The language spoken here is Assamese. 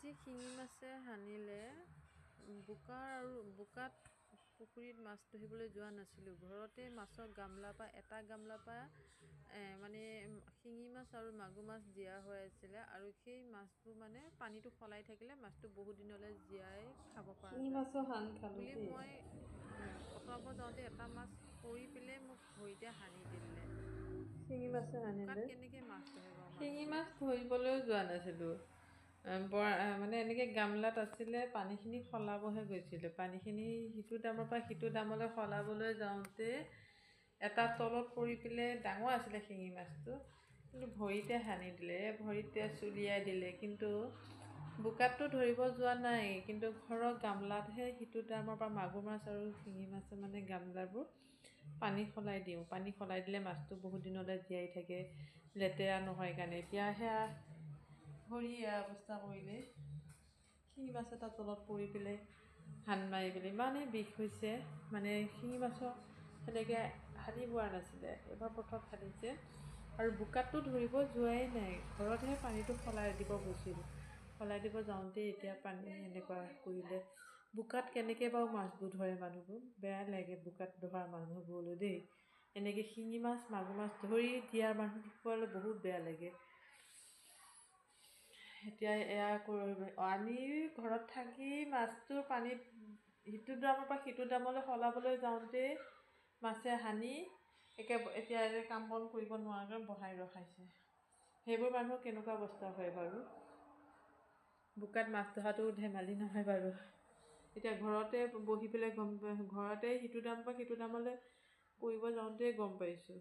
আজি শিঙি মাছে হানিলে বোকাত পুখুৰীত মাছ ধৰিবলৈ যোৱা নাছিলোঁ। ঘৰতে মাছৰ গামলাৰ পৰা মানে শিঙি মাছ আৰু মাগুৰ মাছ দিয়া হৈ আছিলে আৰু সেই মাছবোৰ মানে পানীটো সলাই থাকিলে মাছটো বহুত দিনলৈ জীয়াই খাব পৰা শিঙি মাছৰ হান খালো বুলি দেই। মই অঁতৰাব যাওঁতে এটা মাছ পৰি পেলাই মোক ভৰিতে সানি দিলে। শিঙি মাছে বোকাত হানিলে। কেনেকৈ মাছ ধৰে বাৰু শিঙি মানুহে? মাছ ধৰিবলৈও যোৱা নাছিলোঁ। মানে এনেকৈ গামলাত আছিলে, পানীখিনি সলাবহে গৈছিলোঁ। পানীখিনি সিটো দামৰ পৰা সিটো দামলৈ সলাবলৈ যাওঁতে এটা তলত পৰি পেলাই, ডাঙৰ আছিলে শিঙি মাছটো, কিন্তু ভৰিতে সানি দিলে, ভৰিতে চুলিয়াই দিলে। কিন্তু বোকাতটো ধৰিব যোৱা নাই, কিন্তু ঘৰৰ গামলাতহে সিটো দামৰ পৰা মাগুৰ মাছ আৰু শিঙি মাছে মানে গামলাবোৰ পানী সলাই দিওঁ। পানী সলাই দিলে মাছটো বহুত দিনলৈ জীয়াই থাকে, লেতেৰা নহয় কাৰণে। এতিয়া সেয়া ভৰি এয়া অৱস্থা কৰিলে, শিঙি মাছ এটা তলত পৰি পেলাই হান মাৰি পেলাই ইমানেই বিষ হৈছে। মানে শিঙি মাছৰ সেনেকৈ হানি পোৱা নাছিলে, এবাৰ প্ৰথম হানিছে। আৰু বোকাতটো ধৰিব যোৱাই নাই, ঘৰতহে পানীটো সলাই দিব গৈছিলোঁ। সলাই দিব যাওঁতেই এতিয়া পানী এনেকুৱা কৰিলে। বোকাত কেনেকৈ বাৰু মাছবোৰ ধৰে মানুহবোৰ, বেয়া লাগে বোকাত ধৰা মানুহবোৰলৈ দেই। এনেকৈ শিঙি মাছ মাগুৰ মাছ ধৰি দিয়া মানুহবোৰলৈ বহুত বেয়া লাগে। এতিয়া এয়া আমি ঘৰত থাকি মাছটো পানীত সিটো দামৰ পৰা সিটো দামলৈ সলাবলৈ যাওঁতে মাছে হানি এতিয়া কাম বন কৰিব নোৱাৰাকৈ বহাই ৰখাইছে। সেইবোৰ মানুহৰ কেনেকুৱা অৱস্থা হয় বাৰু? বোকাত মাছ ধৰাটো ধেমালি নহয় বাৰু। এতিয়া ঘৰতে বহি পেলাই ঘৰতে সিটো দামৰ পৰা সিটো দামলৈ কৰিব যাওঁতেই গম পাইছোঁ।